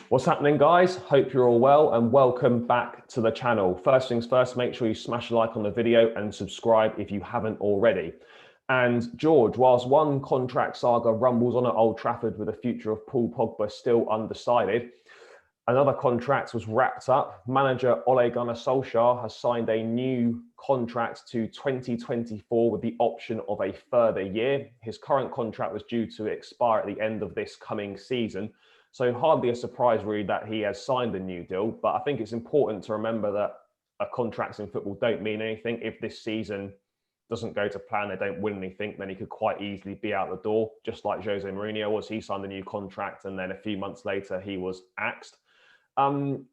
What's happening, guys? Hope you're all well and welcome back to the channel. First things first, make sure you smash a like on the video and subscribe if you haven't already. And George, whilst one contract saga rumbles on at Old Trafford with the future of Paul Pogba still undecided, another contract was wrapped up. Manager Ole Gunnar Solskjaer has signed a new contract to 2024 with the option of a further year. His current contract was due to expire at the end of this coming season. So hardly a surprise really that he has signed a new deal. But I think it's important to remember that contracts in football don't mean anything. If this season doesn't go to plan, they don't win anything, then he could quite easily be out the door, just like Jose Mourinho was. He signed a new contract and then a few months later he was axed.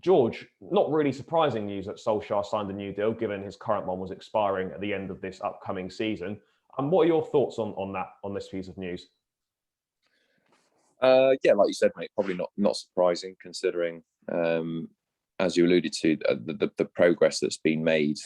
George, not really surprising news that Solskjaer signed a new deal, given his current one was expiring at the end of this upcoming season. What are your thoughts on this piece of news? Yeah, like you said, mate, probably not surprising considering, as you alluded to, the progress that's been made.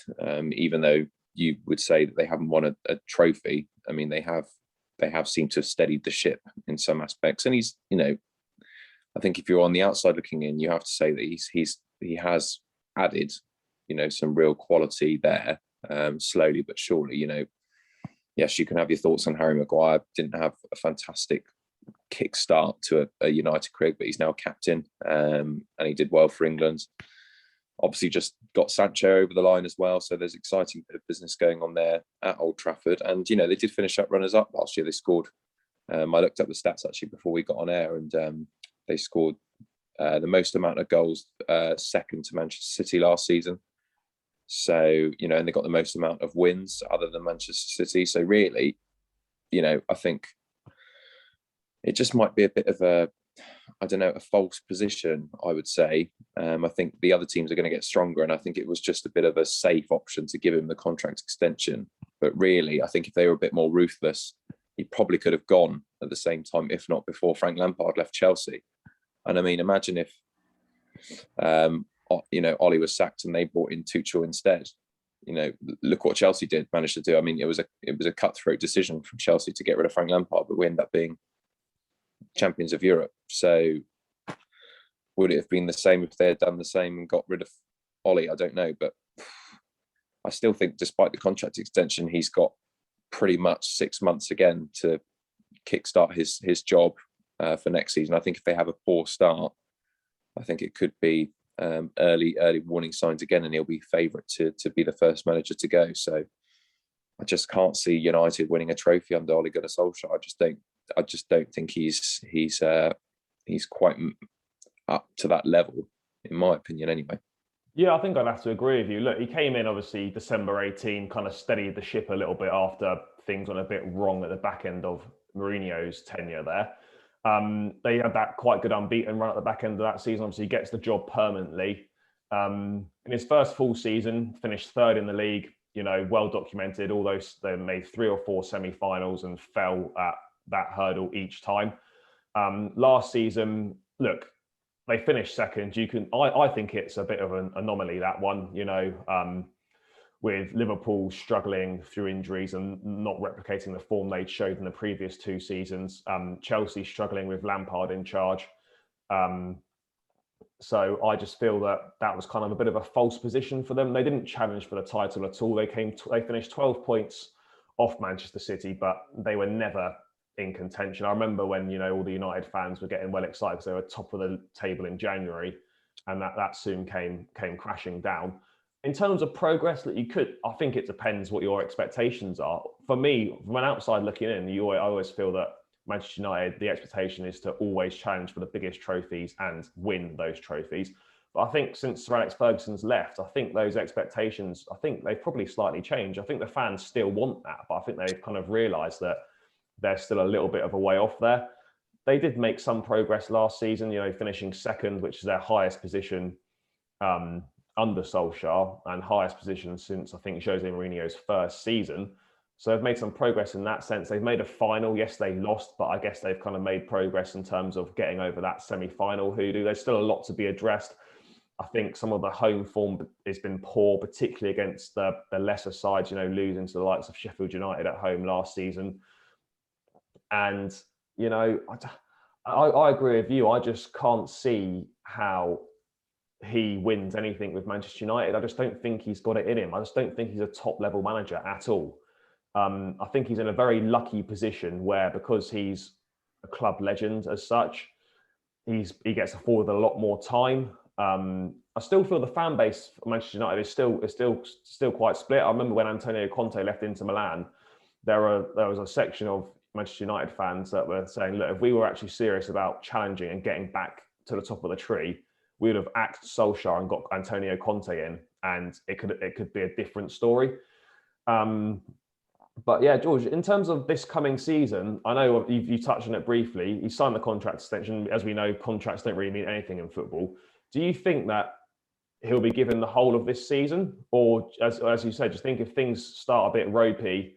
Even though you would say that they haven't won a trophy, I mean they have seemed to have steadied the ship in some aspects. And he's, I think if you're on the outside looking in, you have to say that he has added, some real quality there, slowly but surely. Yes, you can have your thoughts on Harry Maguire. Didn't have a fantastic kickstart to a United career, but he's now captain, and he did well for England. Obviously just got Sancho over the line as well, so there's exciting bit of business going on there at Old Trafford. And they did finish up runners up last year. They scored, I looked up the stats actually before we got on air, and they scored the most amount of goals, second to Manchester City last season. So and they got the most amount of wins other than Manchester City. So really, I think it just might be a bit of a false position, I would say. I think the other teams are going to get stronger, and I think it was just a bit of a safe option to give him the contract extension. But really, I think if they were a bit more ruthless, he probably could have gone at the same time, if not before Frank Lampard left Chelsea. And I mean, imagine if, Ollie was sacked and they brought in Tuchel instead. Look what Chelsea managed to do. I mean, it was a cutthroat decision from Chelsea to get rid of Frank Lampard, but we end up being champions of Europe. So would it have been the same if they had done the same and got rid of Ollie? I don't know, but I still think despite the contract extension, he's got pretty much 6 months again to kickstart his job for next season. I think if they have a poor start, I think it could be early warning signs again, and he'll be favourite to be the first manager to go. So I just can't see United winning a trophy under Ole Gunnar Solskjaer. I just don't think he's quite up to that level, in my opinion, anyway. Yeah, I think I'd have to agree with you. Look, he came in obviously December 18, kind of steadied the ship a little bit after things went a bit wrong at the back end of Mourinho's tenure there. They had that quite good unbeaten run at the back end of that season. Obviously, he gets the job permanently. In his first full season, finished third in the league. Well documented. Although they made 3 or 4 semi-finals and fell at that hurdle each time. Last season, look, they finished second. I think it's a bit of an anomaly, that one, with Liverpool struggling through injuries and not replicating the form they'd showed in the previous 2 seasons. Chelsea struggling with Lampard in charge. So I just feel that was kind of a bit of a false position for them. They didn't challenge for the title at all. They finished 12 points off Manchester City, but they were never in contention. I remember when all the United fans were getting well excited because they were top of the table in January, and that soon came crashing down. In terms of progress, I think it depends what your expectations are. For me, from an outside looking in, I always feel that Manchester United, the expectation is to always challenge for the biggest trophies and win those trophies. But I think since Sir Alex Ferguson's left, I think those expectations, they've probably slightly changed. I think the fans still want that, but I think they've kind of realised that they're still a little bit of a way off there. They did make some progress last season, finishing second, which is their highest position under Solskjaer, and highest position since I think Jose Mourinho's first season. So they've made some progress in that sense. They've made a final. Yes, they lost, but I guess they've kind of made progress in terms of getting over that semi-final hoodoo. There's still a lot to be addressed. I think some of the home form has been poor, particularly against the lesser sides, losing to the likes of Sheffield United at home last season. And, I agree with you. I just can't see how he wins anything with Manchester United. I just don't think he's got it in him. I just don't think he's a top level manager at all. I think he's in a very lucky position where, because he's a club legend as such, he gets afforded a lot more time. I still feel the fan base for Manchester United is still quite split. I remember when Antonio Conte left Inter Milan, there was a section of Manchester United fans that were saying, look, if we were actually serious about challenging and getting back to the top of the tree, we would have axed Solskjaer and got Antonio Conte in, and it could be a different story. But yeah, George, in terms of this coming season, I know you touched on it briefly. He signed the contract extension. As we know, contracts don't really mean anything in football. Do you think that he'll be given the whole of this season? Or, as you said, do you think if things start a bit ropey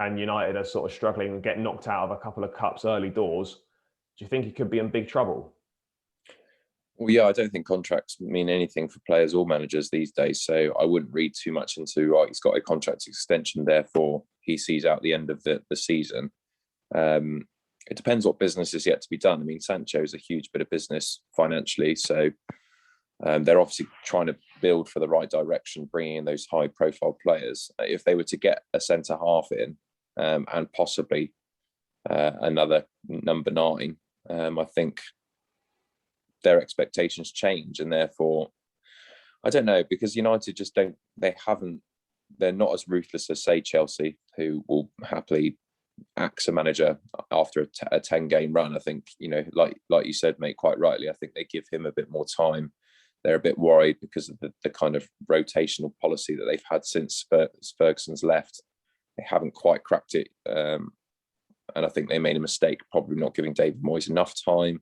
and United are sort of struggling and get knocked out of a couple of cups early doors, do you think he could be in big trouble? Well, yeah, I don't think contracts mean anything for players or managers these days. So I wouldn't read too much into, right, he's got a contract extension, therefore he sees out the end of the season. It depends what business is yet to be done. I mean, Sancho is a huge bit of business financially. So they're obviously trying to build for the right direction, bringing in those high profile players. If they were to get a centre half in and possibly another number 9, I think their expectations change, and therefore I don't know, because United just don't, they're not as ruthless as, say, Chelsea, who will happily axe a manager after a 10-game run. I think, like you said, mate, quite rightly, I think they give him a bit more time. They're a bit worried because of the kind of rotational policy that they've had since Ferguson's left. They haven't quite cracked it, and I think they made a mistake probably not giving David Moyes enough time.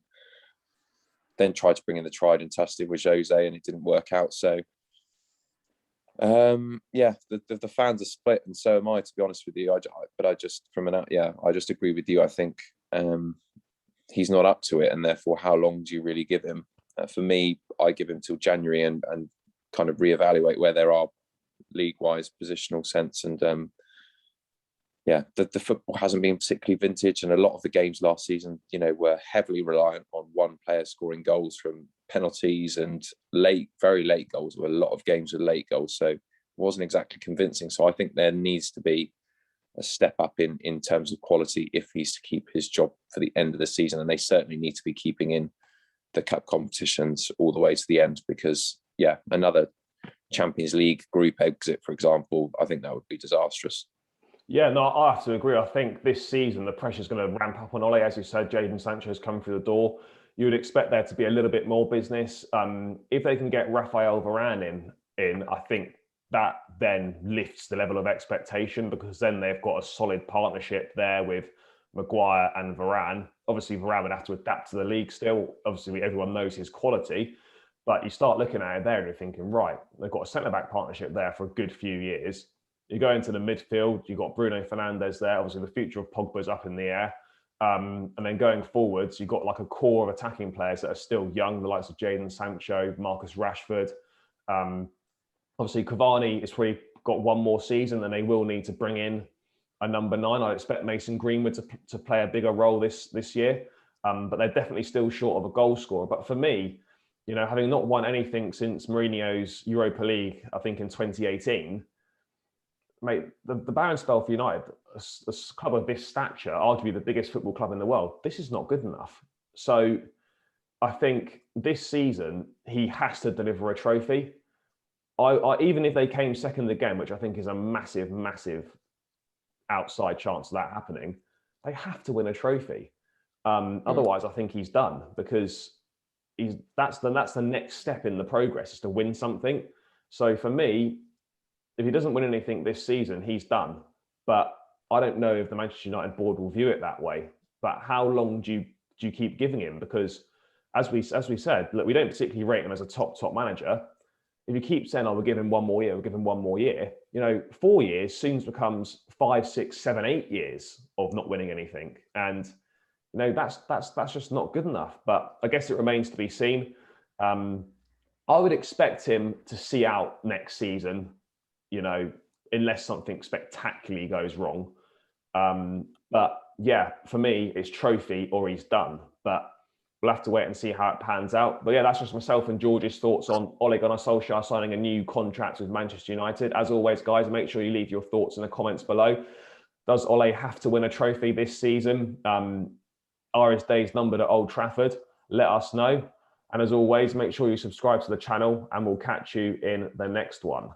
Then tried to bring in the tried and tested with Jose, and it didn't work out. So, the fans are split, and so am I, to be honest with you. I just agree with you. I think he's not up to it, and therefore, how long do you really give him? For me, I give him till January and kind of reevaluate where there are league-wise positional sense. And the football hasn't been particularly vintage, and a lot of the games last season, were heavily reliant on one player scoring goals from penalties and very late goals. There were a lot of games with late goals, so it wasn't exactly convincing. So I think there needs to be a step up in terms of quality if he's to keep his job for the end of the season, and they certainly need to be keeping in the cup competitions all the way to the end, because another Champions League group exit, for example, I think that would be disastrous. Yeah, no, I have to agree. I think this season the pressure is going to ramp up on Ole. As you said, Jadon Sancho's come through the door. You would expect there to be a little bit more business. If they can get Rafael Varane in, I think that then lifts the level of expectation, because then they've got a solid partnership there with Maguire and Varane. Obviously, Varane would have to adapt to the league still. Obviously, everyone knows his quality. But you start looking at it there and you're thinking, right, they've got a centre-back partnership there for a good few years. You go into the midfield, you've got Bruno Fernandes there. Obviously, the future of Pogba's up in the air. And then going forwards, you've got like a core of attacking players that are still young, the likes of Jadon Sancho, Marcus Rashford. Obviously, Cavani has probably got one more season, and they will need to bring in a number 9. I expect Mason Greenwood to play a bigger role this year. But they're definitely still short of a goal scorer. But for me, having not won anything since Mourinho's Europa League, I think in 2018, mate, the barren spell for United, a club of this stature, arguably the biggest football club in the world, this is not good enough. So I think this season he has to deliver a trophy. I even if they came second again, which I think is a massive, massive outside chance of that happening, they have to win a trophy. Otherwise, I think he's done, because that's the next step in the progress, is to win something. So for me, if he doesn't win anything this season, he's done. But I don't know if the Manchester United board will view it that way. But how long do you keep giving him? Because as we said, look, we don't particularly rate him as a top manager. If you keep saying, we'll give him one more year, we'll give him one more year, 4 years soon becomes 5, 6, 7, 8 years of not winning anything. And that's just not good enough. But I guess it remains to be seen. I would expect him to see out next season, unless something spectacularly goes wrong. But yeah, for me, it's trophy or he's done. But we'll have to wait and see how it pans out. But yeah, that's just myself and George's thoughts on Ole Gunnar Solskjaer signing a new contract with Manchester United. As always, guys, make sure you leave your thoughts in the comments below. Does Ole have to win a trophy this season? Are his days numbered at Old Trafford? Let us know. And as always, make sure you subscribe to the channel, and we'll catch you in the next one.